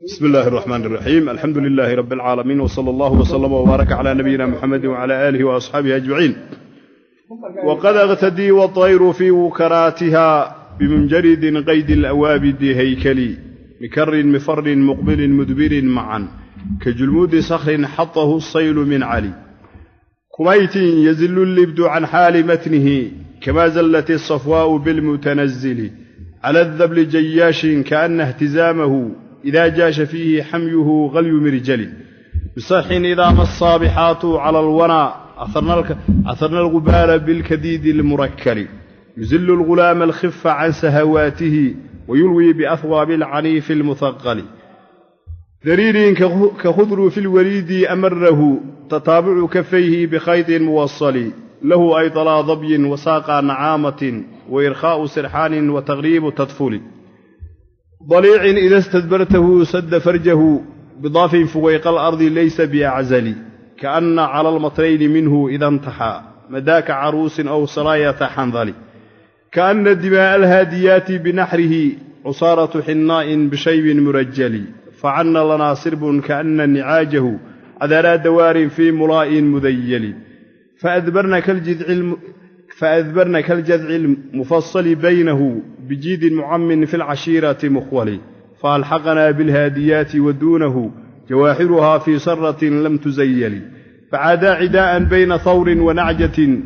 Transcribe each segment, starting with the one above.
بسم الله الرحمن الرحيم. الحمد لله رب العالمين، وصلى الله وسلم وبارك على نبينا محمد وعلى آله وأصحابه أجمعين. وقد اغتدي والطير في وكراتها بمنجرد قيد الأوابد هيكلي مكر مفر مقبل مدبر معا كجلمود صخر حطه الصيل من علي كميت يزل اللبد عن حال متنه كما زلت الصفواء بالمتنزل على الذبل جياش كأن اهتزامه إذا جاش فيه حميه غلي مرجل بصح إذا ما الصابحات على الورى أثرنا الغبار بالكديد المركل يزل الغلام الخف عن سهواته ويلوي بأثواب العنيف المثقل ذرير كخضر في الوريد أمره تتابع كفيه بخيط موصل له أيطلا ضبي وساق نعامة وإرخاء سرحان وتغريب تطفل ضليع إذا استدبرته سد فرجه بضاف فويق الأرض ليس بأعزل كأن على المطرين منه إذا انتحى مداك عروس أو سرايا حنظل كأن الدماء الهاديات بنحره عصارة حناء بشيب مرجل فعنا لنا سرب كأن نعاجه عذرا دوار في مراء مذيل فأذبرنا كالجذع المفصل بينه بجيد معم في العشيرة مخول فألحقنا بالهاديات ودونه جواحرها في سرة لم تزيل فعادا عداء بين ثور ونعجة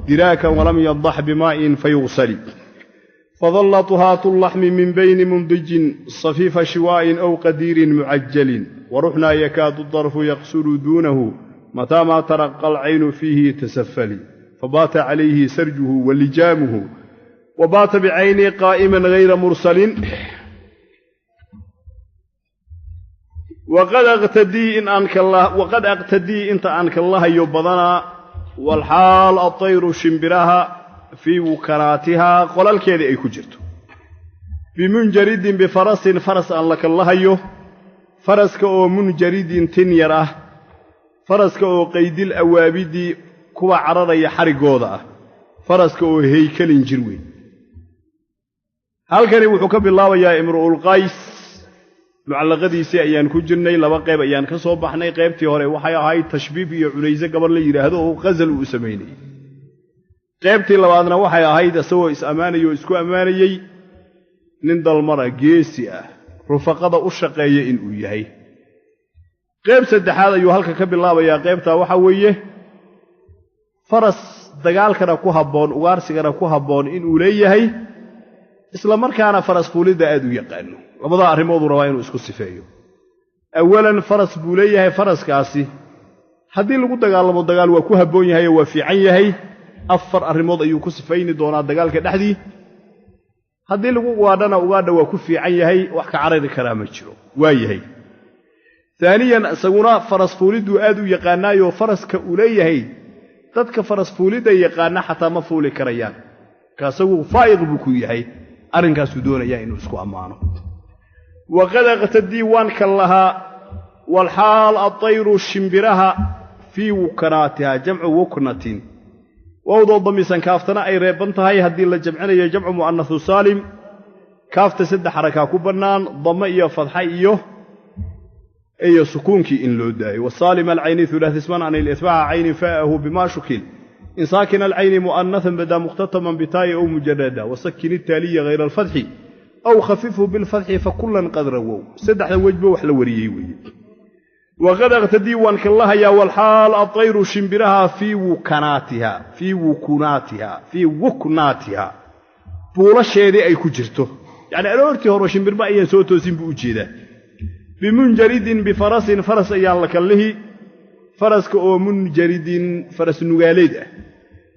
دراكا ولم يضح بماء فيغسل فظل طهاة اللحم من بين منضج صفيف شواء أو قدير معجل ورحنا يكاد الضرف يقسل دونه متى ما ترقى العين فيه تسفل فبات عليه سرجه ولجامه وبات بعيني قائما غير مرسل وقد اقتدي انت انك الله يبضنا والحال الطير شمبرها في وكراتها قلال كيدي اي كجرتو بمنجرد بفرس فرس ان لك الله يو فرسك او منجرد تنيره فرسك او قيد الاوابد كوا عرريا xarigooda faraska oo heykelin jirwe halkani wuxuu ka bilaabayaa imruul qays mucallaqadiisi ayaan ku jirnay laba qayb ayaan ka soo baxnay qaybtii hore waxay ahayd tashbiib iyo culayse gabar la yiraahdo oo qazal uu sameeyay qaybtii labaadna waxay ahayd asoo is amaanayo isku amaanayay nin dalmara geesi ah rufaqada u shaqeeya in uu yahay qayb saddexaad ayuu halka ka bilaabayaa qaybta waxa weeye faras dagaalkana ku haboon ugaarsigana ku haboon in uu leeyahay isla markaana faras fuulida aad u yaqaano labada arimood uu rabaa inuu isku sifeeyo awalan faras buu leeyahay faraskaasi haddii lagu dagaalamo dagaal waa ku haboon yahay oo waa fiican yahay afar arimood ayuu ku sifeeyni doonaa dagaalka dhaxdii haddii lagu waadhana ugaadha waa ku fiican yahay wax ka carari karaa ma jiro waa yahay ثانيا isaguna faras fuulidu aad u yaqaanaayo faraska uu leeyahay dadka faras fuulida yaqaana xataa ma fuuli karayaan kaasagu faa'iq buu ku yahay arinkaas uu doonayaa inuu isku amaano waqad aqtadi wan kallaha wal hal at-tayru shimbiraha fi wukratiha jam'u wuknatin wawdo damisan kaaftana ay reeban tahay hadii la jamcinayo jam'u muannath salim kaafta saddex xaraka ku banaan dama iyo fadha iyo سكونك إن لو داي والصالم العين ثلاث اسمان عن الإتباع عين فاءه بما شكل إن ساكن العين مؤنثا بدا مختتما بتاء أو مجردا وسكن التالي غير الفتح أو خففه بالفتح فكلا قد رووا سدح وجبه وحلوريه وقد اغتدي وانك الله يا والحال الطير شمبرها في وكناتها بولا شيء أي كجرته يعني أرورتي هو شمبر ما أي سوتو سيمبو جيدا بمنجرد بفرس فرس أيان لك الله فرسك أو منجرد فرس نغاليد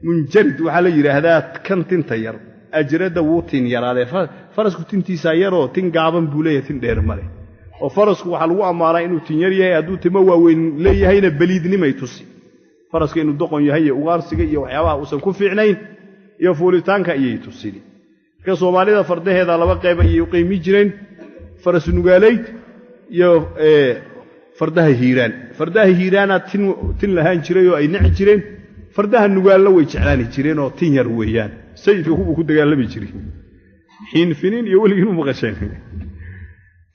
منجرد وحالي رهدات كان تنتير أجرد ووتين يرى فرسك تنتي سايرو تنقابن بوليه تندير مالي وفرسك وحالو أمارا إنو تنيريه أدو تمووين ليه هين بليدني ما يتوسي فرسك إنو دقون يهي وغارسك يوحيوها وسنكو في عنين يفولتانك يتوسي كسومالي دا فرده هذا لبقى يقيمي جرين فرس نغاليد iyo fardaha hiiraana tin lahaan jiray oo ay nici jireen fardaha nugaal way jeclaani jireen oo tin yar weeyaan sayidku ku dagaalami jiray حين فنين يولي مغشين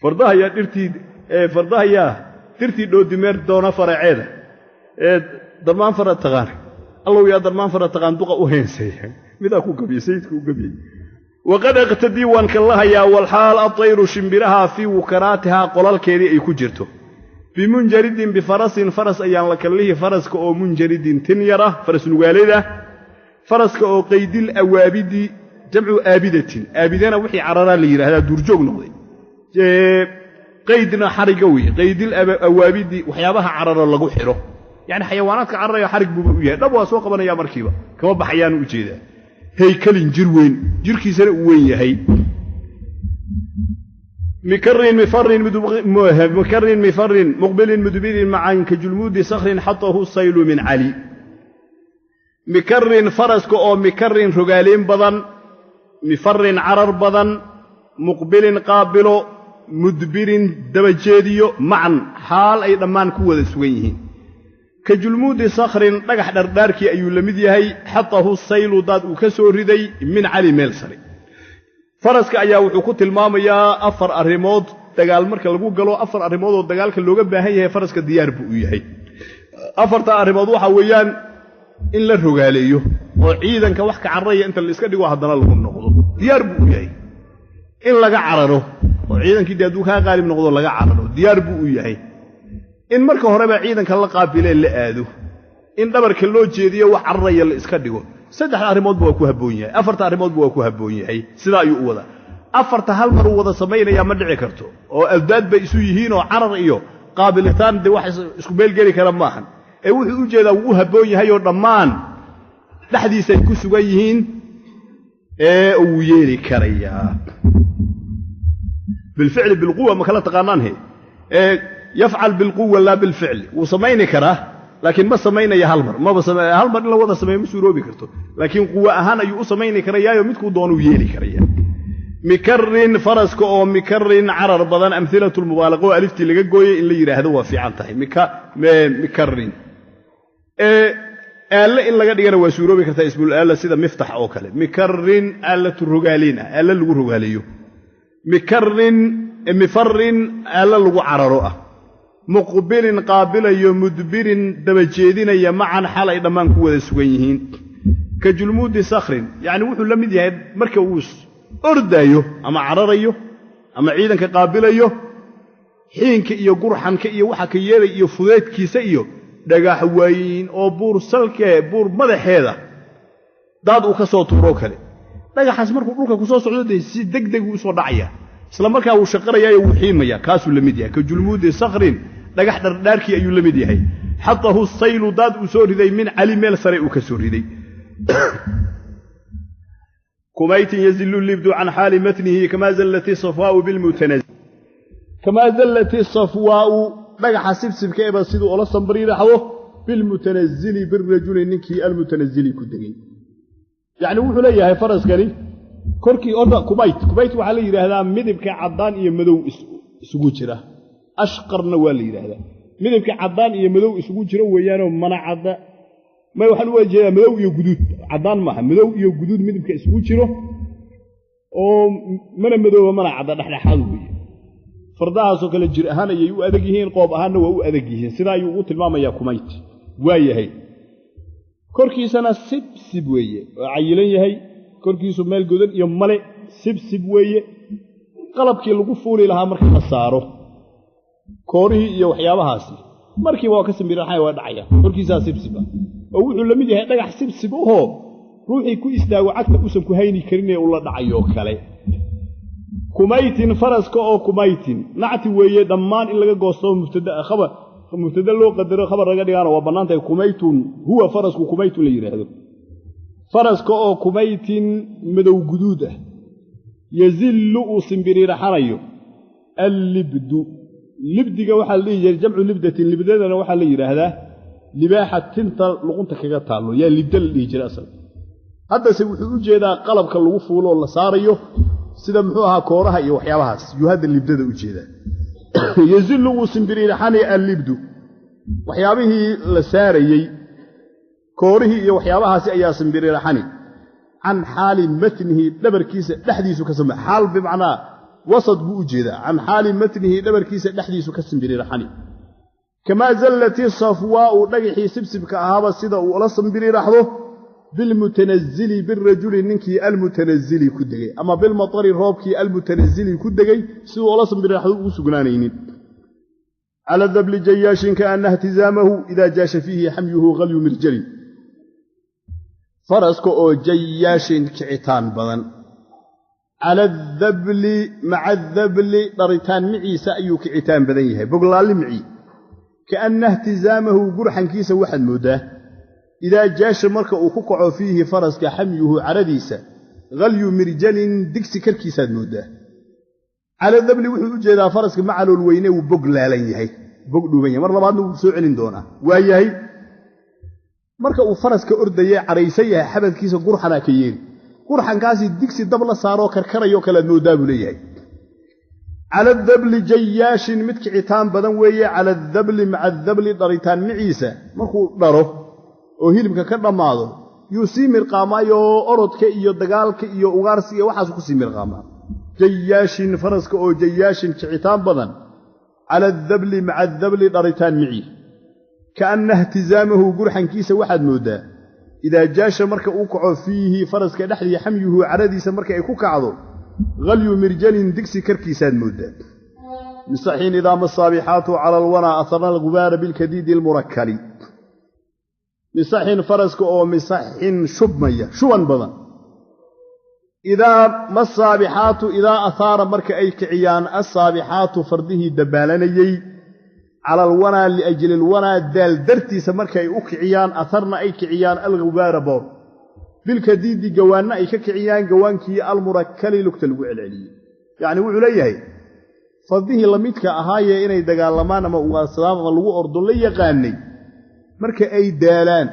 fardaha yaa dirtii dhoodimeer doona faraceeda darmaan fara taqaan allow yaa darmaan fara taqaan duqa u heensaya midaa ku gabiyey sayidku u gabiyey waqad aqtadii waan ka lahayaa walxaal atayru shimbiraha fii wukaraatihaa qolalkeedii ay ku jirto bimunjaridin bifarasin faras ayaan la kallihi faraska oo munjaridin tin yara faras nugaaleda faraska oo qaydil awaabidi jamcu aabidatin aabidana wixii cararaa la yidhaahdaa duurjoog noqday qaydna xariga weye qaydil awaabidi waxyaabaha carara lagu xidho yani xayawaanaadka cararaya xarig buuba u yahay dhab waa soo qabanaya markiiba kama baxayaanu u jeedaa haykalin jir weyn jirkiisana uu weyn yahay مكرن مفر مقبل مدبر معا كجلمود صخر حطه السيل من علي مكرن فرسك أو مكرن رجالين بدن مفر عرر بدن مقبل قابل مدبر دبجيديو معا حال أي ضمان كوة سويه كجلمود صخر رجح درداركي أيو لمديهي حطه السيل ضاد وكسور ردي من علي ميلسري faraska ayaa wuxuu ku tilmaamayaa afar arrimood dagaal marka lagu galo afar arrimood oo dagaalka looga baahan yahay faraska diyaar buu u yahay afarta arrimood waxa weeyaan in la rogaaleeyo oo ciidanka wax ka carraya inta la iska dhigo haddana lagu noqdo diyaar buu u yahay in laga cararo oo ciidankii hadduu ka qaalib noqdo laga cararo diyaar buu u yahay in marka horeba ciidanka la qaabilee la aado in dhabarka loo jeediyo wax carraya la iska dhigo saddex arrimood waa ku haboon yahay afarta arrimood waa ku haboon yahay sida ayuu u wada afarta hal mar wada sameynaya ma dhici karto oo aldaad bay isu yihiin oo carar iyo qaabilitaan de wax isku meel geli kara maahan ee wuxuu u jeedaa uu haboon yahay oo dhammaan dhaxdiisa ay ku sugan yihiin ee uu yeeli karaya بالفعل بالقوة ما كلا تقانانه يفعل بالقوة لا بالفعل وسميني كراه لكن ما سمينا يا هالمر ما بسمي هالمر إلا وضع سمي مسورو بكرتو لكن قوة أهانا يو سميني كريا يومتكو دونو يلي كريا مكرن فرسكو أو مكرن عرر بدن أمثلة المبالغة وألفتي اللي جوي اللي يرهدوا في عنتها مكرن آلة إلا قد يجرى وسورو بكرتا اسمه الآلة سيدا مفتح أو كلام مكرن آلة الرجالين آلة اللي رجاليو مكرن مفرن آلة اللي عرروه مقبل قابل يمدبر دبجيدين يا معا حال ايضا مان كودا سوغيهين كجلمود صخر يعني وحو لمد yahay marka uu ordayo ama cararayo ama ciidanka qaabilayo xiinka iyo gurxanka iyo waxa ka yeelay iyo fudeedkiisa iyo dhagax weyn oo buur salke buur madaxeeda dad uu ka soo tuuro kale dhagaxaas markuu dhulka ku soo socdo si degdeg uu soo dhacaya isla markaa uu shaqarayaa uu xiimaya kaasu lamid yahay kajulmud sakhrin dhagax dardaarkii ayuu lamid yahay xatahu saylu dad uu soo riday min cali meel sare uu ka soo riday كميت يزل اللبد عن حال متنه كما زلت الصفواء بالمتنزل كما زلت الصفواء بقى سبسب كيبا سيدو أولا صنبري رحوه بالمتنزل بالرجل نكي المتنزل كدقين يعني وحو ليها فرس كريم كوركي أولا كميت وحالي هذا مدبك عضان إيا مدو سقوجرة أشقر نوالي هذا مدبك عضان إيا مدو سقوجرة ويانو منع عضا ما يوحل وجه مدو iyo guduud cadaan ma madow iyo guduud midabka isku jiro oo mana madow mana cad dhaxdhaxad weey fardahaas oo kala jir ahaan ay u adag yihiin qoob ahaanna waa u adag yihiin sida ay ugu tilmaamaya kumayt waayahay korkiisana sibsib weeye oo cayilan yahay korkiisu meel godan iyo male sibsib weeye qalabkii lagu fuuli lahaa marka la saaro koorihii iyo waxyaabahaasi markii waa ka sambiraxay waa dhacaya korkiisa sibsiba oo wuxuu la mid yahay dhagax sibsib oo ruuxii ku istaago cagta uusan ku hayni karin ee uu la dhacayo kale kumaytin faraska oo kumaytin nacti weeye dhammaan in laga goosto mubtada loo qadaro khabar laga dhigana waa banaantay kumaytun huwa farasku kumaytun la yiraahdo faraska oo kumaytin madow guduud ah yazillu usimbiriraxanayo al-libdu libdiga waxa la yiraahdaa jamcu libdatin libdadana waxa la yiraahdaa libaaxa tinta luqunta kaga taalo yaa libdal dhijir asal hadda se wuxuu u jeedaa qalabka lagu fuulo la saarayo sida muxuu ahaa kooraha iyo waxyaabahaas yuu hadda libdada u jeedaa yazillu usimbiriraxani al-libdu waxyaabihii la saarayay koorihii iyo waxyaabahaasi ayaa simbiriraxani can xaali matnihi dhabarkiisa dhaxdiisu ka samay xaal bimacnaa وسط بوجيدا عن حال متنه دبر كيس دحديس كسنبري رحني كما زلت الصفواء دغخي سبسبك اهابا سيده ولا سنبري رحدو بالمتنزل بالرجل ننكي المتنزل كدغي اما بالمطر روبكي المتنزل كدغي سيده ولا سنبري رحدو وسغنانين على الذبل جياش كأنه اهتزامه إذا جاش فيه حميه غلي مرجل فرسك أو جياش كعتان بدن على الذبل مع الذبل ضريتان معي سأيو كعتان بدنيه بقلال معي كأنه اهتزامه برحا كيس واحد مده إذا جاش مركا وكقع فيه فرسك حميه عرديسة غلي مرجل دكس كركيساد مده على الذبل وحو جيدا فرسك معلو الوينه وبقلالن yahay bogdhuubanya mar labaadna uu soo celin doona waayahay marka uu faraska ordayay caraysay yahay xabadkiisa qurxana ka yeeri qurxankaasi digsi dab la saaro karkarayo kala moodaab leeyahay على الذبل جياش متكعتان بدن weeye على الذبل مع الذبل daritaan maciisa markuu dharo oo hilibka ka dhamaado yuu siimir qaamayo orodka iyo dagaalka iyo ugaarsiga waxaas ku siimir qaamaa جياش فرسك أو جياش كعتان بدن على الذبل مع الذبل ضريتان معي كأنه اهتزامه قرحا كيس واحد مودا إذا جاش مركا أوقع فيه فرسك نحلي حميه عرديس مركا يكوك عضو غلي مرجل دكسي كركيسان مودا مصحين إذا الصابحات على الورى أثرنا الغبار بالكديد المركلي مصحين فرسك أو مصحين شبمية شوان بدن إذا ما الصابحات إذا أثار مرك أي كعيان الصابحات فرده دبالنيي على الونا لأجل الونا دال درتي سمرك أي كعيان أثرنا أي كعيان الغبار بور بالكديد جوانا أي كعيان جوانكي المركل لكتل وعلي يعني وعليه فرده لميتك أهاي إني دجال لما نما وصلام غلو أردن لي قاني مرك أي دالان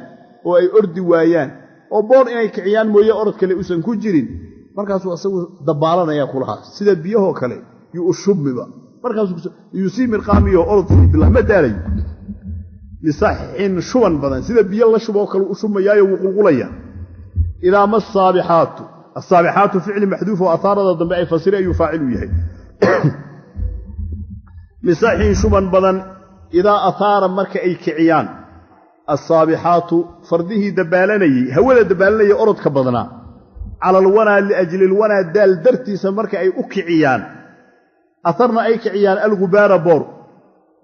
أو أي أرد ويان أو بور إني كعيان مويا أرد كلي أسن كجرين markaasuu asagu dabaalanaya kulaha sida biyaha kale yu shubmiba markaasuu yusimir qaamiyo orod bilaa ma daalay lisahin shuban badan sida biyo la shubo kale u shubmayaayo uu qulqulaya ila masabihatu as-sabihatu fi'l mahdhuf wa atharada dambe ay fasira ayu faa'ilu yahay lisahin shuban badan ila athara marka ay kiciyaan as-sabihatu fardihi dabaalanayay hawada dabaalanayay orodka badana على الونا لأجل الونا دال درتي سمرك أي أكعيان أثرنا أي كعيان الغبار بور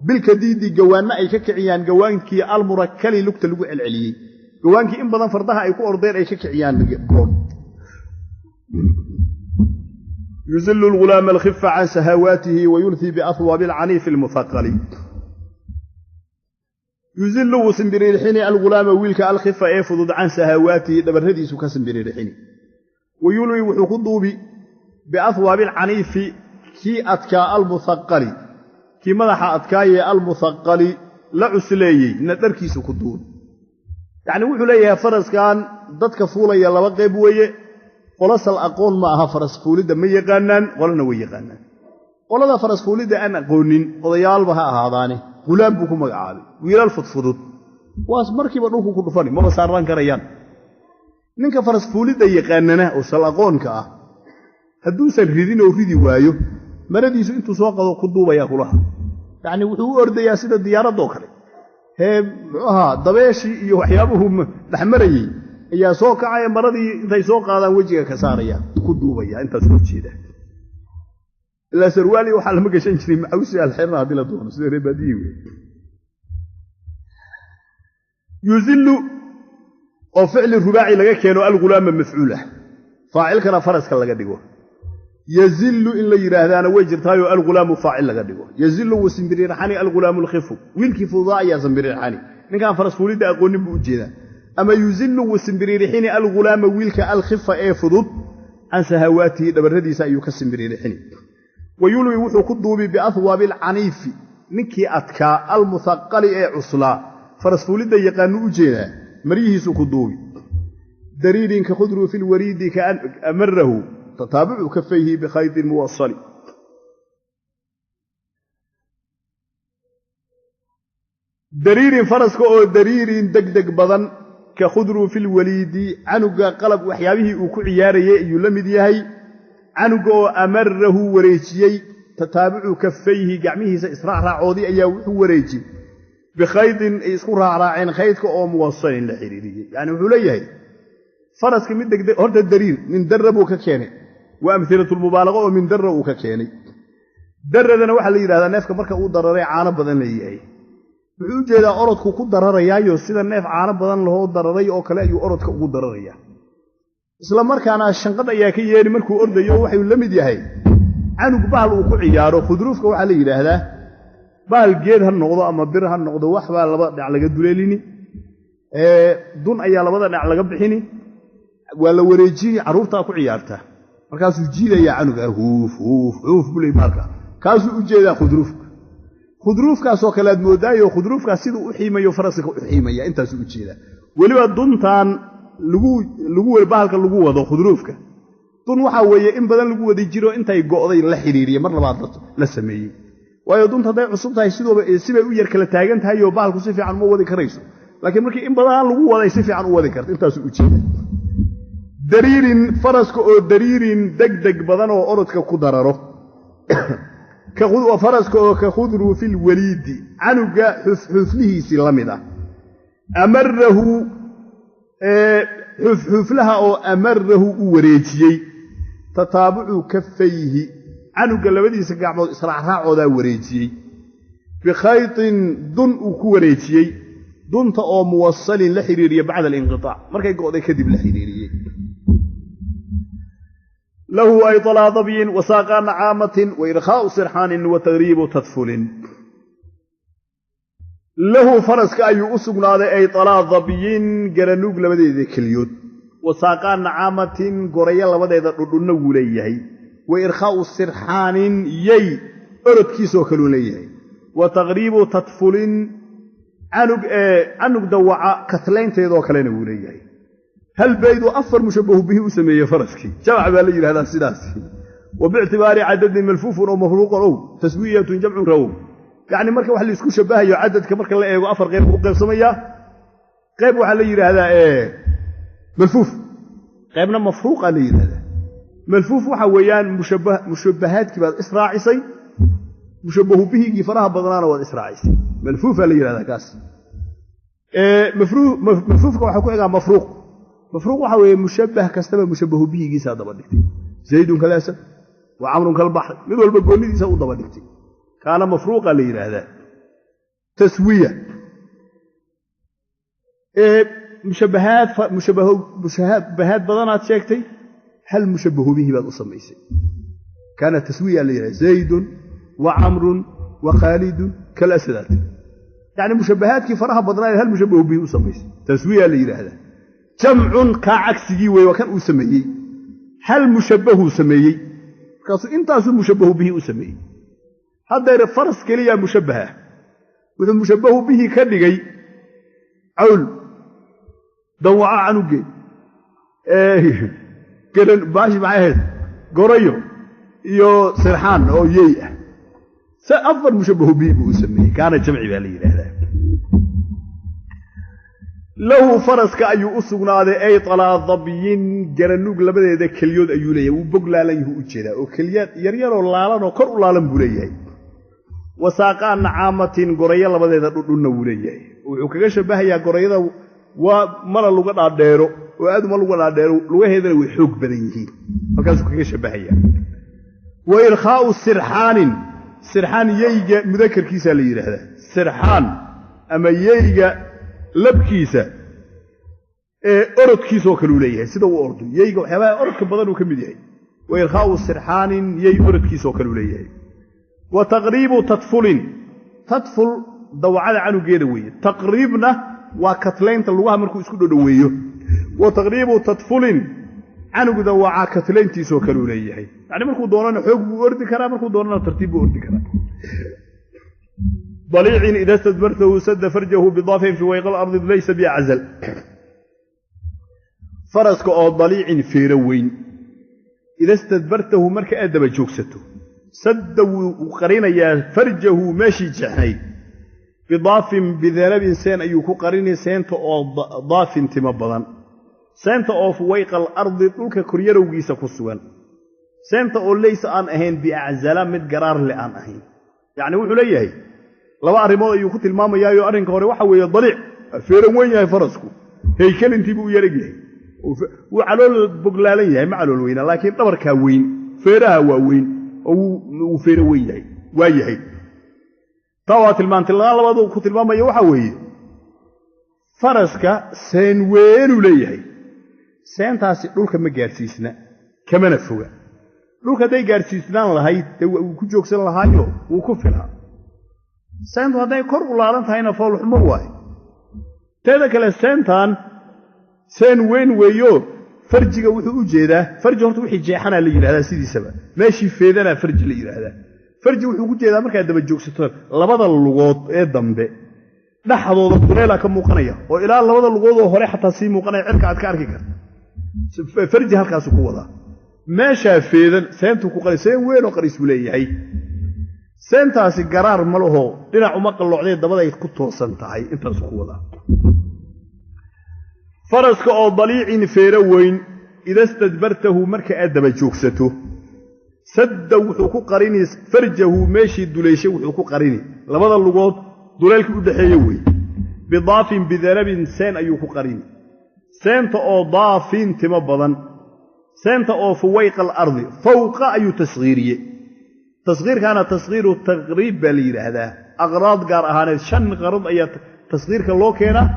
بالكديد جوانا أي كعيان جوانكي المركلي لكت الوع العلي جوانكي إن بدن فرضها أي كأردين أي كعيان بور يزل الغلام الخف عن سهواته ويلثي بأثواب العنيف المثقل يزل وسنبري الحين الغلام ويلك الخف يفضد عن سهواته دبرهدي سكا سنبري الحين ويلوي وحقضوا بأثواب العنيف كي أتكا المثقل كي مدح أتكاي المثقل لا عسلي ندركي سكدون يعني وحليها فرس كان ضدك فولي لما قيبوية خلاص الأقون معها فرس فولي ما يقانان ولا نوي يقانان ولا فرس فولي أنا قونين وضيال بها هذاني غلام بكم مقعابي ويلا الفضفضط واسمركي بروحو كدفاني ما بساران كريان ninka faras fuulida yaqaanana oo salaqoonka ah haduu san ridin oo ridi waayo maradiisu intuu soo qado ku duubaya kulaha yaani wuxuu ordayaa sida diyaarado kale muxuu dabeeshi iyo waxyaabuhu dhaxmarayay ayaa soo kacay maradii intay soo qaadaan wajiga ka saaraya ku duubaya inta soo jeeda ila sarwaali waxa la magashan jiray macawsi al-xirna hadii la doono sida reebadiyo yuzillu أو فعل الرباعي لغا كينو الغلام مفعوله فاعل كان فرس كان لغا دغو يزل إلا يراهدان ويجرتايو الغلام فاعل لغا دغو يزل وسنبرير حني الغلام الخف ويلكي فضاء يا سنبرير حني نكان فرس فوليد اقونين بو جيدا اما يزل وسنبرير حني الغلام ويلك الخف اي فضود عن سهواته دبرديسا ايو كسنبرير حني ويلوي وحو كدوبي باثواب العنيف نكي اتكا المثقل اي عصلا فرس فوليد يقانو جيدا مريهس كدوبي درير كخضر في الوريد كأن أمره تتابع كفيه بخيط موصل درير فرسك أو درير دقدق بضن كخضر في الوليد عنق قلب وحيابه وكعياري يلمد يهي canugo amarrahu wareejiyay tataabucu kaffayhi gacmihiisa israac raacoodii ayaa wuxuu wareejiyey bikhaydin ay isku raacraaceen khaydka oo muwasalin la xiriiriyey yani wuxuu leeyahay faraska mid degdeg horta dariir min darra buu ka keenay waa amhilatu lmubaalaqa oo min darra uu ka keenay darradana waxaa la yidhahdaa neefka marka uu dararay caano badan leeyahay wuxuu u jeedaa orodku ku dararayaayo sida neef caano badan lahoo dararay oo kale ayuu orodka ugu dararayaa isla markaana shanqadh ayaa ka yeedhi markuu ordayo waxuu la mid yahay canug bahal uu ku ciyaaro khudruufka waxaa la yidhaahdaa bahal geed ha noqdo ama bir ha noqdo waxbaa laba dhinac laga duleelini dun ayaa labada dhinac laga bixini waa la wareejini carruurtaa ku ciyaarta markaasuu jiidayaa canuga huuf huuf huuf buley maalka kaasuu u jeedaa khudruufka khudruufkaasoo kale aad moodaayo khudruufkaas siduu u xiimayo faraska u xiimaya intaasuu u jeedaa weliba duntaan bahalka lagu wado khudruufka dun waxaa weeye in badan lagu wadi jiro intay go'day la xidhiiriye mar labaad la sameeyey waayo dunta hadday cusub tahay sibay u yar kala taagan tahay oo bahalku si fiican uma wadi karayso laakiin markii in badan lagu waday si fiican u wadi karta intaasuu u jeeda dariirin faraska oo dariirin degdeg badan oo orodka ku dararo faraska oo ka khudruufi lwaliidi canuga xufxuflihiisii la mid ah amarahu xufxuflaha oo amarahu u wareejiyey tataabucu kaffayhi canuga labadiisa gacmood israacraacoodaa wareejiyey bikhaytin dun uu ku wareejiyey dunta oo muwasalin la xiriiriye bacda alinqitaac markay go'day kadib la xiriiriyey lahu ay talaa dabyin wasaaqa nacaamatin wairkhaa'u sirxaanin wa tagriibu tadfulin lahu faraska ayuu u sugnaaday ay talaa dabyin garanuug labadeeda keliyood wasaaqaa nacaamatin gorayo labadeeda dhudhunna wuu leeyahay wa irkhaa'u sirxaanin yay orodkiisoo kaluu leeyahay wa taqriibu tadfulin canug dawaca katlaynteedoo kalena wuu leeyahay hal bayduu 4 mushabbahu bihi u sameeyey faraskii jamac baa la yidhahdaa sidaas wa biictibaari cadadin malfuufun oo mafruuqan ow taswiyatun jamcun rawow yacni marka wax laisku shabbahayo cadadka marka la eego 4 qayb u qaybsamayaa qayb waxaa la yidhaahdaa malfuuf qaybna mafruuqa la yidhahdaa malfuuf waxa weeyaan mushabbahaadkii baad israacisay mushabbahu bihigii faraha badnaana waad israacisay malfuufaa la yidhahdaa kaas malfuufka waxaa ku xigaa mafruuq waxa weeye mushabbah kastaba mushabbahu bihigiisaa daba dhigtay zaydun kalaasad wa camrun kalbaxri mid walba goonnidiisa u daba dhigtay kaana mafruuqa la yidhaahdaa taswiya mushabbahaad badanaad sheegtay hal mushabbahu bihi baad u samaysay kaana taswiya la yidhahda zaydun wa camrun wa khaalidun kalasadaat yacni mushabbahaadkii faraha badnaa hal mushabbahu bihi u samaysay taswiya la yidhaahdaa jamcun kaa cagsigii weeye waa kan uu sameeyey hal mushabbahuu sameeyey markaasuu intaasuu mushabbahu bihi u sameeyey haddeer faras keliyaa mushabbaha wuxuu mushabbahu bihi ka dhigay cawl dawaca canugeed baashi maxay ahayd gorayo iyo sirxaan oo yey ah 4 mushabbahu bihi buu u sameeyey kaana jamci baa la yidhaahdaa lahu faraska ayuu u sugnaaday ay talaa dabyin garanuug labadeeda keliyood ayuu leeyahay wuu bog laalan yuhu u jeedaa oo keliyaad yaryaroo laalanoo kor u laalan buu leeyahay wasaaqaa nacaamatin gorayo labadeeda dhudhunna wuu leeyahay wuxuu kaga shabbahayaa gorayada waa mana luga dhaadheero oo aad uma luga dhaadheero lugaheedana way xoog badan yihiin halkaasuu kaga shabbahayaa wa irkhaa'u sirxaan yeyga mudakarkiisaa la yidhaahdaa sirxaan ama yeyga labkiisa orodkiisoo kaleu leeyahay sida uu ordo yeyga waxyaabaha orodka badan uu ka mid yahay wa irkhaa'u sirxaanin yey orodkiisoo kaleu leeyahay wa taqriibu tadful dawacada canugeeda weeye taqriibna waa katlaynta lugaha markuu isku dhodhoweeyo wa taqriibu tadfulin canug dawaca katlayntiisoo kaleu leeyahay yacni markuu doonana xoog buu ordi karaa markuu doonana tartiib buu ordi karaa ضليع إذا استدبرته سد فرجه بضاف في ويق الأرض ليس بأعزل فرسك أو ضليع في روين إذا استدبرته مرك أدب جوكسته سد وقرين يا فرجه ماشي جحني بضاف بذنب سين أيوك قرين سينت أو ضاف تمبضا سينت أو في ويق الأرض تلك كرير وقيس كسوان سنت أو ليس أن أهين بأعزلة مد قرار لأن أهين يعني وحو ليه لو أرمو يكوت الماما يايو أرنك وريوحا ويضلع فيرم وين ياي فرسكو هيكل انتي بو يرقيه وعلول بقلاليه ما علول وين لكن دبركا وين فيرها وين او فير وين وايهي طوات المانت لبادو ku tilmaamayo waxa weeye faraska seen weyn u leeyahay seentaasi dhulka ma gaarsiisna kamana foga dhulka day gaarsiisnaan lahayd uu ku joogsan lahaayo uu ku filaa seentu haday kor u laalan tahayna fool xumo waay teeda kale seentan seen weyn weeyo farjiga wuxuu u jeedaa farji horta wixii jeexana la yiraahdaa sidiisaba meeshii feedana farji la yiraahdaa farji wuxuu ku jeedaa marka daba joogsato labada lugood ee dambe dhaxdooda duleela ka muuqanaya oo ilaa labada lugood oo hore xataa si muuqanaya cirka aad ka arki karto farji halkaas ku wada meesha feedan seentu ku qarisay weyn oo qaris u leeyahay seentaasi garaar ma laho dhinac uma qalloocday dabada ay ku toosan tahay intaas ku wada faraska oo daliicin feera weyn ida istadbartahu marka aad daba joogsato sadda wuxuu ku qarini farjahu meeshii duleyshay wuxuu ku qarini labada lugood duleelka u dhaxeeyay way bidaafin bidarabin seen ayuu ku qarini seenta oo daafin timo badan seenta oo fuwayq al-ard fawqa ayu tasghiiriye tasghiirkana tasghiiru taqrib bal yiraahdaa aqraad gaar ahaaneed shan qarad ayaa tasghiirka loo keenaa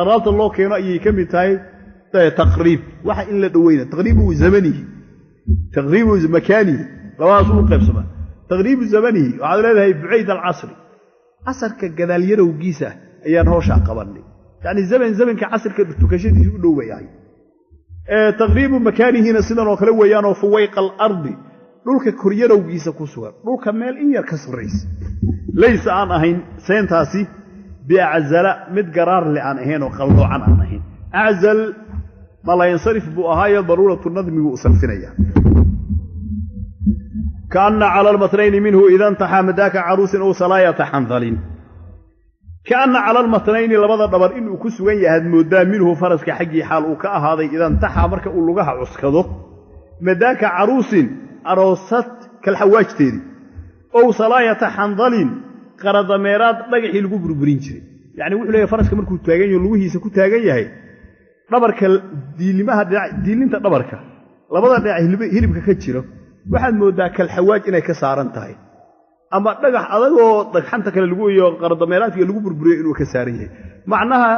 أغراض الله كانوا يكمل تاي تقريب واحد إلا دوينا تقريبه زمنه تقريبه مكانه رواصل قبسمة تقريبه زمنه وعلى هذا بعيد العصر عصر كجدال يرو جيسة أيان هو شاقبني يعني زمن كعصر كتكشيت يقولوا يعني تقريب مكانه هنا سنة وكلوا يانو فويق الأرض لولك كوريرو جيسة كسور لولك مال إن يركسر رئيس ليس أنا هين سينتاسي بأعزل مد قرار لأن هين وقلوا عن هين أعزل ما لا ينصرف بأهاية ضرورة النظم وأسلفنيا كأن على المتنين منه إذا انتحى مداك عروس أو صلاية حنظلين كأن على المتنين لبضى الضبر إنه كسوين يهد مدام منه فرسك حقي حال وكأ هذا إذا انتحى مركا أولوغها عسكده مداك عروس أروست كالحواج تيري أو صلاية حنظلين قرض ميراد دغخي lagu burburin jiray yaani wuxuu leeyahay faraska markuu taagan yahay lugihiisa ku taagan yahay dhabarka diilimaha diilinta dhabarka labada dhinac hilibka ka jiro waxaad moodaa kal xawaaj inay ka saaran tahay ama dhagax adag oo dhagxanta kale lagu iyo qardo meeraadka lagu burburiyo inuu ka saaran yahay macnaha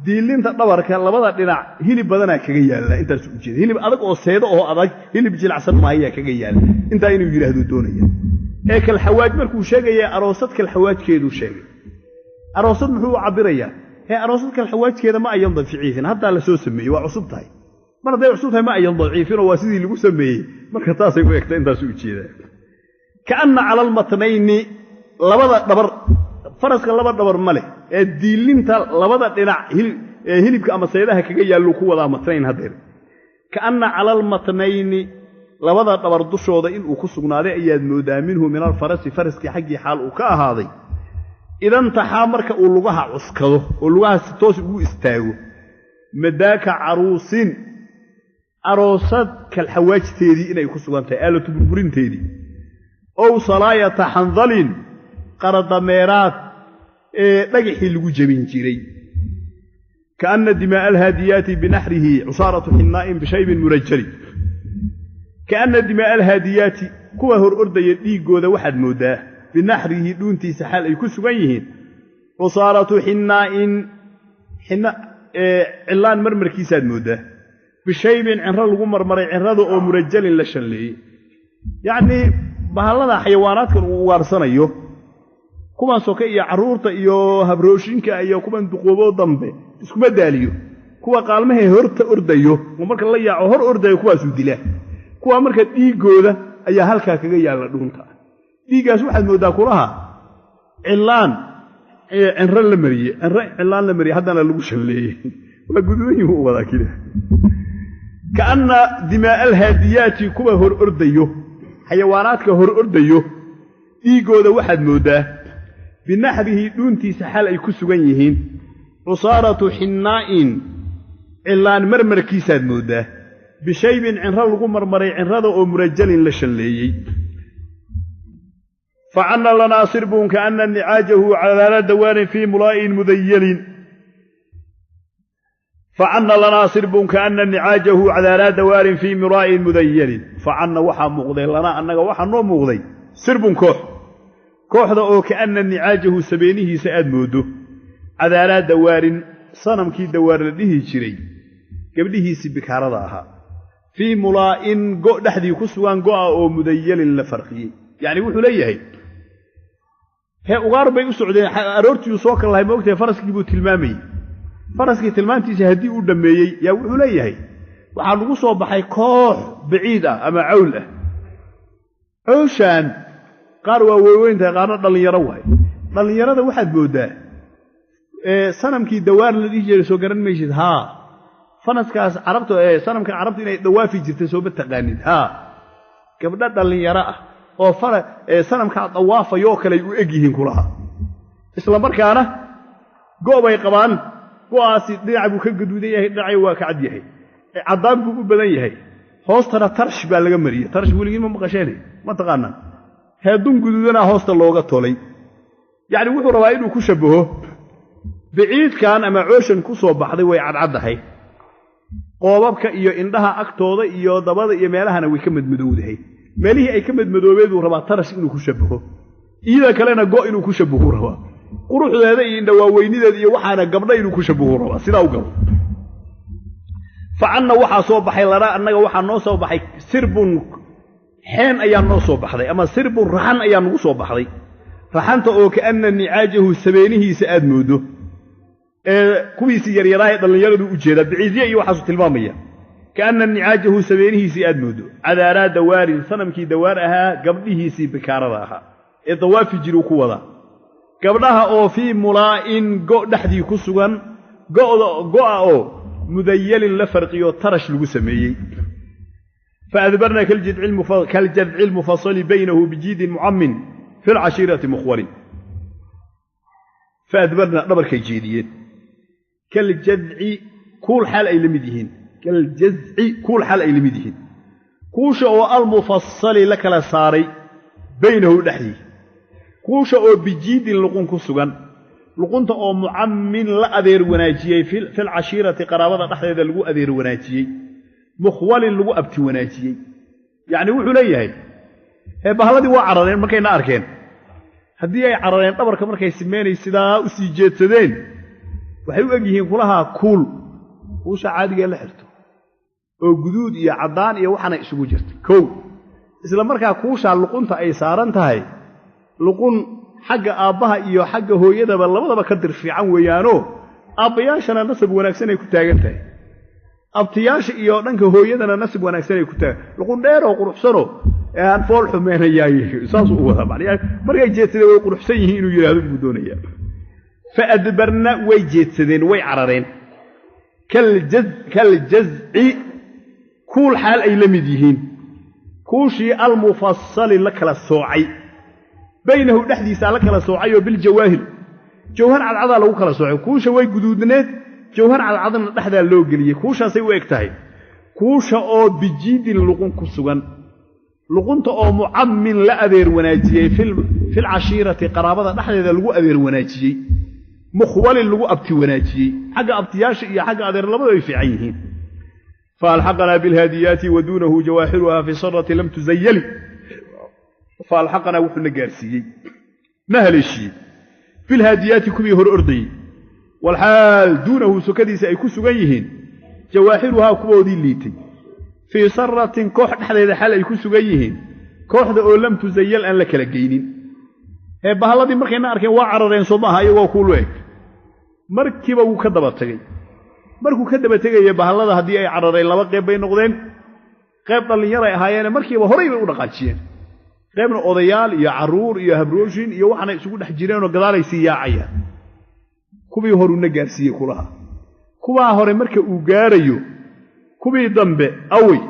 diilinta dhabarka labada dhinac hilib badana kaga yaala intaas u jeedo hilib adag oo seedo oo adag hilib jilacsan ma ayaa kaga yaala inta inuu yiraahdo doonaya إيك الحواج مركو شيء أروستك الحواج كيدو شيء أروست محو عبرية هي أروستك الحواج كذا ما أيضا ضعيفين حتى على سوس سمي وعصبتها مرة ضيع عصبتها ما أيضا ضعيفين وواسيدي اللي مسميه مرة تاسي وياك أنت سوي كذا كأن على المتنين لبضة دبر فرسك لبضة دبر ملك الديلين تال لبضة دينا هلب كأما سيدها كجيا اللقوة ذا متنين هذير كأن على المتنين labada dhabar dushooda in uu ku sugnaaday ayaad moodaa minhu min al-farasi faraski xaqi xaal uu ka ahaaday idan taxaa marka uu lugaha cuskado oo lugaha si toos ugu istaago madaaka caruusin aroosad kal xawaajteedii inay ku sugantahay aalatu burburinteedii oo salaayata hanzalin qarada meeraad dhagixii lagu jabin jiray kaana dimaa al-hadiyati binahrihi usaratu hinnaa'in bishayb murajjali كأن دماء الهاديات كوا هور أردي ديغودا waxaad moodaa بنحره دونتيسا xal ay ku sugan yihiin وصارت حناء cilaan marmarkiisaad moodaa بشيب cinra lagu marmaray cinrada oo murajjalin la shalleeyay yaani bahalada xayawaanaadka uu waarsanayo kuwan soka iyo caruurta iyo habrooshinka iyo kuwan duqoobo dambe iskuma daaliyo kuwa qaalmaha horta ordayo marka la yaaco hor ordayo kuwaas u dilaa kuwa marka dhiigooda ayaa halka kaga yaala dhuunta dhiigaas waxaad moodaa kulaha cilaan cinra la mariye cilaan la mariye hadana lagu shalleeyay waa gudoonyo u wada kida kaana dimaa al-hadiyati kuwa hor ordayo xayawaanaadka hor ordayo dhiigooda waxaad moodaa binahrihi dhuuntiisa xal ay ku sugan yihiin usaratu hinnaa'in cilaan marmarkiisaad moodaa بشيب عنرا لغو مرمري عنرا أو مرجل لشليي فعنا لنا صرب كأن نعاجه على دوار في ملاء مذيل فعنا لنا صرب كأن نعاجه على دوار في مراء مذيل فعنا وحا مغضي لنا أنك وحا نو مغضي صرب كوح ذا كأن نعاجه سبينه سأد موده على دوار صنم كي دوار لديه شري قبله سبكار ضاها في ملاء قو دحدي كسوان قو أو مذيل لفرقي يعني وحو ليه هي ugaar bay u socdeen aroortii soo kala lahay moogtay faraskii buu tilmaamay faraskii tilmaantiisa hadii uu dhameeyay yaa wuxuu leeyahay waxa lagu soo baxay koox baciid ah ama cawl ah ooshan qaar waa weeweynta qaarna dhalinyaro waay dhalinyarada waxaad moodaa sanamkii dawaar la dhijay soo garan meeshid ha fanaskaas carabta sanamka carabta inay dawaafi jirtay soo bataqaanid ha gabdha dhalinyaro ah oo sanamka dawaafayo kale u egyihiin kulaha isla markaana goobay qabaan go'aasi dhinac buu ka gaduudan yahay dhinacay waa ka cad yahay cadaan buu u badan yahay hoostana tarsh baa laga mariyay tarsh weligiin ma maqasheenay ma taqaana heedun guduudana hoosta looga tolay yani wuxuu rabaa inuu ku shabaho biciidkan ama cooshan ku soo baxday way cadcadahay qoobabka iyo indhaha agtooda iyo dabada iyo meelahana way ka madmadowdahay meelihii ay ka madmadoobeedu rabaa tarash inuu ku shabaho iyada kalena go inuu ku shabaho rabaa quruxdeeda iyo indhawaaweynideeda iyo waxaana gabdha inuu ku shabaho rabaa sidaa u galo facanna waxaa soo baxay lana annaga waxaa noo soo baxay sirbun xeen ayaa noo soo baxday ama sirbun raxan ayaa nagu soo baxday raxanta oo kaana nicaajahu sabeenihiisa aad moodo kuwiisii yaryaraahe dhallinyaradu u jeeda biciidye iyo waxaasu tilmaamaya كأن نعاجه سبينه سياد مودو عذارا دوار صنمكي دوارها قبله سي بكارها الضواف جروك وضع قبلها أو في ملاء قو دحدي كسوغان قو أو مذيل لفرقي وطرش لقسمي فأذبرنا كالجذع المفصل بينه بجيد معمن في العشيرة مخول فأذبرنا نبر كيجيديين كالجذع كل حال أي لمدهين كالجزع كل حال أي لمدهن كوشا أو المفصل لك لساري بينه دحي كوشا أو بجيد لقون كسوغان لقون أو معمن لا أذير وناجيي في العشيرة قرابة نحن إذا لقو أذير وناجيي مخوال لقو أبتي وناجيي يعني وحليه هي بهالدي وعررين ما كاين أركين هدي أي عررين طبرك مركا يسميني سدا أسيجيت سدين وحيو أجيهين كلها كول كوشا عادي لا حرتو oo guduud iyo cadaan iyo waxana isugu jirtay kow isla markaa kuusha luqunta ay saaran tahay luqun xagga aabaha iyo xagga hooyadaba labadaba ka dir fiican weeyaano aabayaashana nasab wanaagsan ay ku taagan tahay abtiyaasha iyo dhanka hooyadana nasab wanaagsan ay ku taagan luqun dheer oo quruxsano aan fool xumeynayay saas u wada macnaheedu markay jeedsadeen way quruxsan yihiin inuu yiraahdo buu doonaya fa adbarna way jeedsadeen way carareen كالجزع كل حال أي لمديهين كوشي المفصل لك للسوعي بينه الحديث لك للسوعي وبالجواهر جوهر على العضل لو كلا سوعي كوشا وي جدودنات جوهر على العضل لحدا لو قليه كوشا سيوي اكتاهي كوشا او بجيد اللقون كسوغان لقونتا او معمن لا أذير وناجيه في العشيرة قرابة لحدا لو أذير وناجيه مخوال اللي أبتي وناجي حق أبتياش إيا حق أذير لبضا في عينه فالحقنا بالهاديات ودونه جواهرها في صرة لم تزيل فالحقنا وحنا قارسي نهل الشيء في الهاديات كبيه الأرضي والحال دونه سكدي سيكون سجيهين جواهرها كبودي الليتي في صرة كوح حدا حال يكون سجيهين كوح ذا لم تزيل أن لك لقينين بهالذي مركينا أركين وعررين صداها يوا كلوك مركبه وكذب تجي مركو كذب تجي بهالذي هدي أي عررين لما قيب بين نقدين قيب اللي يرى هاينا مركبه هري ونقاشين قيب من أضيال يا عرور يا هبروشين يا وحنا يسوون حجرين وقضالي سياعية كوبي هرو نجارسية كلها كوبا هري مركب وجاريو كوبي ضمبه أوي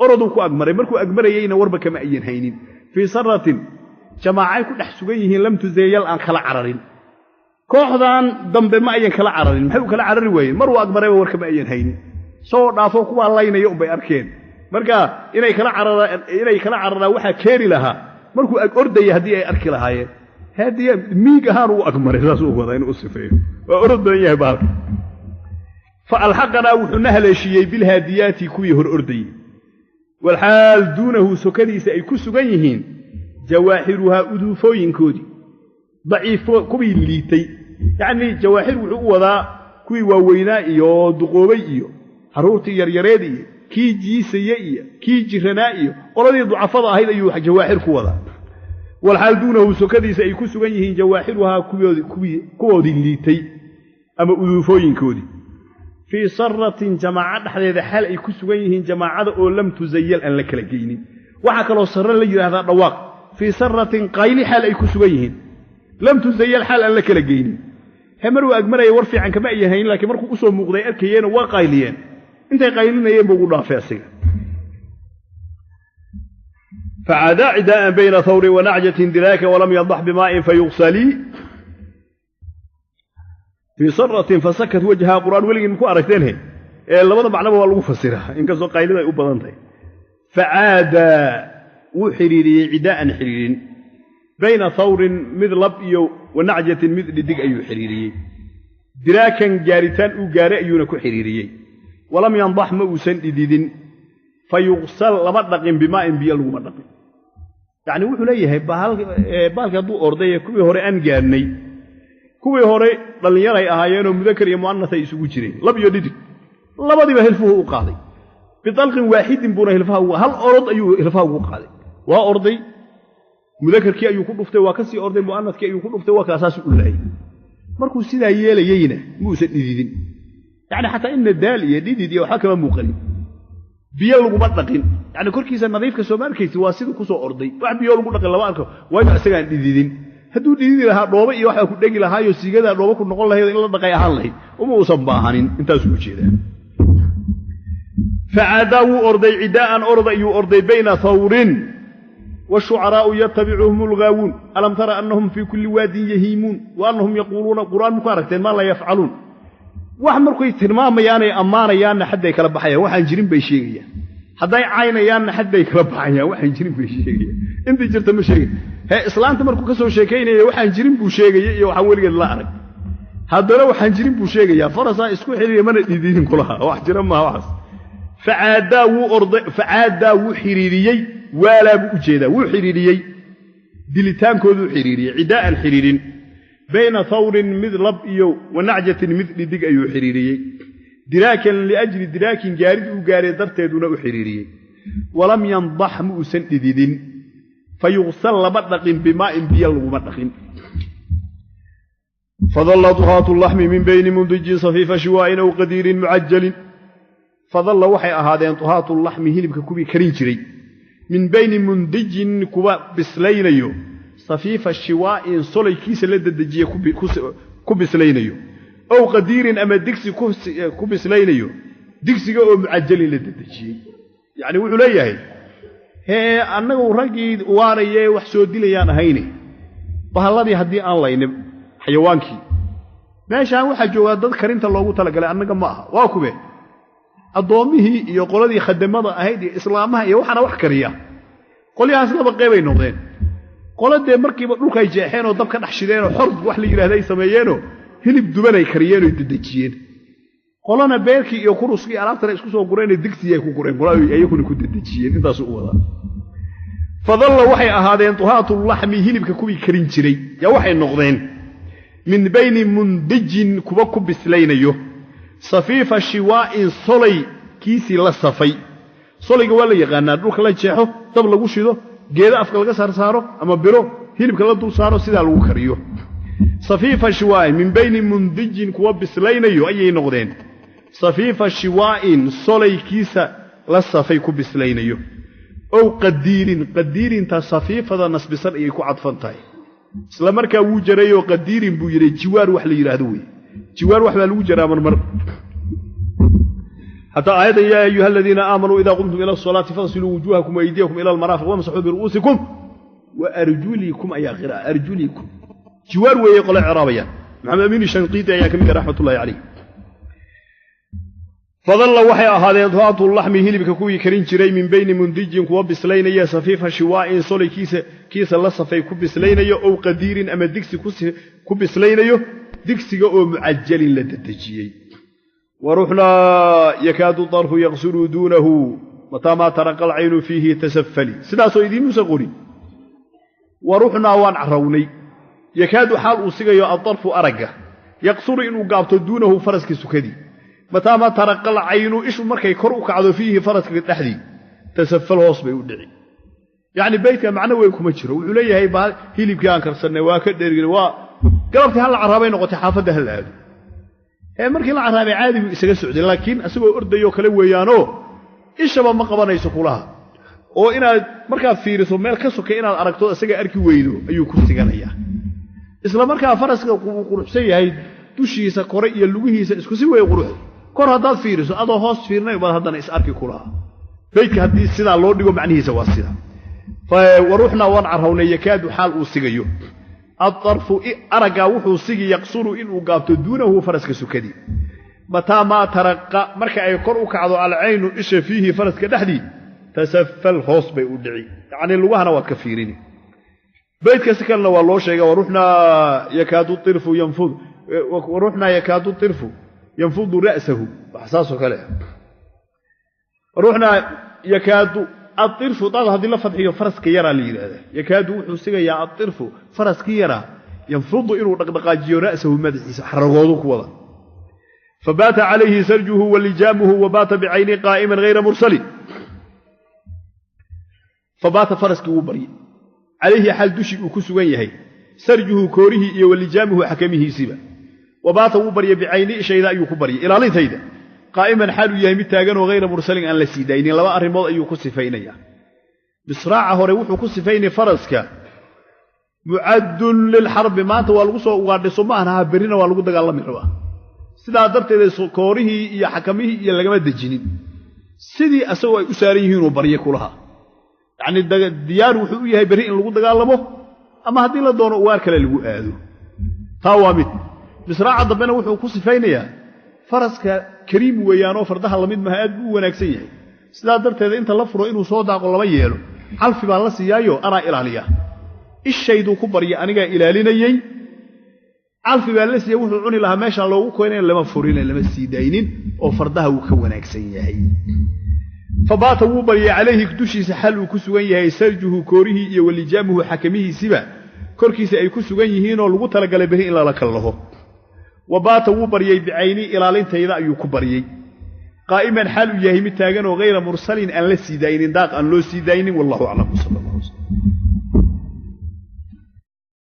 أرادوا كو أجمري مركو أجمري يين وربك كما أين هينين في صرة جماعي كل حسويه لم تزيل أن خلع عررين كوحدان ضمب ما أين خلع عررين محيو خلع عرري وين مروا أجمري وركب أين هينين soo dhaafo kuwa laynaya bay arkeen marka inay kala cararaan waxa keeni lahaa markuu ag ordaya hadii ay arki lahaayeen hadii miig ahaan uu agmaray saas uu wada inuu sifeeyo waa ordan yahay baal fa alhaqana wuxuu nahleeshiyay bil hadiyati kuwii hor orday wal hal duunahu sokadiisa ay ku sugan yihiin jawaahiruha udufooyinkoodi daciifo kuwii liitay yani jawaahir wuxuu wadaa kuwii waaweynaa iyo duqoobay iyo haruurtii yaryareed iyo kii jiisaya iyo kii jiranaa iyo qoladii ducafada ahayd ayuu jawaahir ku wadaa wal hal duunahu sokadiisa ay ku sugan yihiin jawaahiruha kuwoodi liitay ama udufooyinkoodi في صرة جماعة حديث حال أي كسوينهن جماعة أو لم تزيل أن لك لجينين وحكى لو صر لي هذا الرواق في صرة قايل حال أي كسوينهن لم تزيل حال أن لك لجينين همروا أجمل يورفي عن كما يهين لكن مركو أسوأ مغضيات كيان وقايلين أنت قايلين ينبغوا الله فاسق فعدا عداء بين ثور ونعجة دلاك ولم يضح بماء فيغسلي في صرة فسكت وجهها قرآن ولي مكو أركتينه لبدا معنى waa lagu fasira in kaso qaylida ay u badantay faada وحريري عداء حريرين بين ثور مذلب iyo ونعجة مذدق أيو حريري دراكا جارتان وقارئ أيونكو حريري ولم ينضح مؤسن ديدين فيغسل لمدقين بماء بيالو مدقين يعني وحو ليه بالك دو أرضي كوي هوري أنجارني كوي هوري دلنيري أهايانو مذكر يمؤنث يسوق جيرين لب يديدك لبديبا هلفوه وقاضي بطلق واحد بونه هلفوه هل أرض أيو هلفوه وقاضي وأرضي مذكر كي أيو كل دفتة وكسي أرضي مؤنث كي أيو كل دفتة وكاساس أولئي مركو سيدا يينا موسى ديدين يعني حتى إن الدال يديدي وحكم موقري بيالو مطلقين يعني كل كيسا نظيف كسومار كيسي واسيدو كسو أرضي واحد بيالو مطلقين لباركو واجع سيغان ديدين هدو ديدي لها روبا إيو حيا كدقي لها يو سيغادا روبا كن نقول لها إلا دقايا حال لها ومو صنباهانين انتا سوچي ده فعادوا أرضي عداء أرضي بين ثور والشعراء يتبعهم الغاوون ألم ترى أنهم في كل واد يهيمون وأنهم يقولون قرآن مكاركتين ما لا يفعلون وحمركو يترمام ياني أمانا يانا حدا يكلب بحيا وحن جرين بيشيغيا حدا يعاينا يانا حدا يكلب بحيا وحن جرين بيشيغيا انت جرت مشيغي هي إسلام تمركو كسو شيكيني وحن جرين بوشيغيا وحن ولقى الله أرك هذا لو وحن جرين بوشيغيا فرصا اسكو حيري من الدين كلها وحجرم ما وحس فعادوا حريريي ولا بوجيدا وحريريي دلتان كودو حريري عداء الحريرين بين ثور مثل إيو ونعجة مثل دق أيو حريري دراكا لأجل دراك جارد وقارد درتدون حريري ولم ينضح مؤسن ديدين فيغسل مطلق بماء بيال ومطلق فظل طهاة اللحم من بين منضج صفيف شواء أو قدير معجل فظل وحي أهادين طهاة اللحم هلبك كوبي كرين جري من بين منضج كوبا بسلينيو صفيف الشواء صلي كيس لددجيه كوبسلينيو أو قدير أما دكسي كوبسلينيو دكسي أو معجل لددجيه يعني وحو ليهي هي أنه رجي واريه وحسود ليان هيني وهالذي هدي الله ينب حيوانكي ماشي waxa jooga dad karinta loogu talagalay annaga ma aha waa kube adoomihi iyo qoladii khadamada ahayd islaamaha iyo waxana wax kariya qoliyaas laba qeybay noqdeen qoladee markiiba dhulka ay jeexeen oo dab ka dhaxshideen oo xor wax la yiraahday sameeyeen oo hilib duban ay kariyeen oo dadajiyeen qolana beerkii iyo kuruskii alaabta isku soo gureen digsi ay ku gureen qolay ayaguna ku dadajiyeen intaas u wada fadalla waxay ahaadeen tuhaatul lahmi hilibka kuwii karin jiray ya waxay noqdeen من بين مندج كوبا بسلينيو صفيف الشواء صلي كيسي لصفي صلي ولا يغانا دولك لا جيخو دب لغو شيدو geeda afka laga saaro ama biro hilibka la dul saaro sida lagu kariyo صفيف الشواء من بين مندج كوبا بسلينيو ayay noqdeen صفيف الشواء صلي كيسا لصفي كوبا بسلينيو او قدير تا صفيفه نسبسن ay ku cadfantahay isla markaa wuu jaray oo qadiirin buu yiray jiwaar wax la yiraahdo way jiwaar wax baa lagu jaraa mar hatta ayada ya ayuha alladheena aamanu idha qumtum ila as-salati fasilu wujuhakum wa aydiyakum ila al-marafiq wamsahu bi ru'usikum wa arjulikum ay qira arjulikum jiwaar way qolo carabiyan maxamed amin shanqiti ayaa kamid rahmatullahi alayhi فظل وحي أهادين ضغط اللحم هلبك كوي كرين جري من بين مندج كوا بسلين يا سفيف شواء صلي كيس الله صفي كوب بسلين أو قدير أما دكس كوب بسلين دكس أو معجل للدجي ورحنا يكاد طرف يغسل دونه متى ما ترك العين فيه تسفلي سدا سويدين مسقولي ورحنا وانعروني يكاد حال أسيغيو الطرف أرقه يقصر إنه قابت دونه فرسك سكدي متى ما ترك العين إيش مركي كرؤك عدو فيه فرسك التحدي تسفل وصبي ودعي يعني بيتك معنا وينكم مجره وعليه هي اللي بكان كرسنا واكدر قربت هالعربين وقتي حافظه هالعادي هي مركي العربي عادي isaga socday laakiin asagoo ordayo kale weeyaano ishaba ma qabanayso kulaha oo inaad markaa fiiriso meel ka sokay inaad aragto asaga arki weydo ayuu ku siganaya isla markaa faraska uu quruxsan yahay dushiisa kore iyo lugihiisa isku si way qurux kor hadaad fiiriso adoo hoos fiirnay bal hadana is arki kulaha beedka hadii sida loo dhigo macnihiisa waa sida fa waruxna wan arhawna yakaadu xaal uu sigayo الطرف أرجع وحو سيجي يقصر إنه قابت دونه فرسك سكدي متى ما ترقى مركع يقرؤك على العين إيش فيه فرسك دحدي تسفل خاص بيودعي يعني الوهنا وكفيرين بيت كسكن لو الله شيء ورحنا يكاد الطرف ينفض ورحنا يكاد الطرف ينفض رأسه بحساسه كلام رحنا يكاد الطرف طال هذه لفتحيه فرسك يرى لي هذا يكاد وحسيغا يا الطرف فرسك يرى ينفض إنه دقدقاجيو رأسه مدحيس حرغودو كودا فبات عليه سرجه ولجامه وبات بعينه قائما غير مرسل فبات فرسك وبري عليه حال دشي وكسوغان يحي سرجه كوره iyo ولجامه حكمه سيبا وبات وبري بعينه شيدا ايو كبري الى ليتيدا قائما حال يهي متاغن وغير مرسل ان لا سيداين لبا اريمود ايو كسفينيا بسراعه هوري وحو كسفيني فرسك معد للحرب ما تو لو سو ugaadhiso ma aha berina waa lagu dagaalami rabaa sida darteed koorihi iyo xakamihi iyo laga dajinin sidii asagoo ay u saaran yihiin oo bariye kulaha yani diyaar wuxuu u yahay bari in lagu dagaalamo ama hadii la doono ugaar kale lagu aado taawamid bisraaca dabana wuxuu ku sifaynayaa faraska kariim weeyaan oo fardaha lamid ma aad u wanaagsan yahay sida darteed inta la furo inuu soo daaqo laba yeelo xalfi baa la siiyaayo ana ilaaliya ishaydu ku bariya aniga ilaalinayay alfi baa la siiyay wuxuu cuni lahaa meesha loogu keenay lama furin lama siidaynin oo fardaha uu ka wanaagsan yahay fabaata wuu bariya calayhi dushiisa xal uu ku sugan yahay sarjuhu koorihi iyo walijaamuhu xakamihi siba korkiisa ay ku sugan yihiin oo lagu tala galay bari in la kalaho wabaata wuu bariyay bicayni ilaalintayda ayuu ku bariyay qaa'iman xal uu yahay mid taagan oo غير mursalin aan la siidaynin daaq aan loo siidaynin wallahu a'lam sallallahu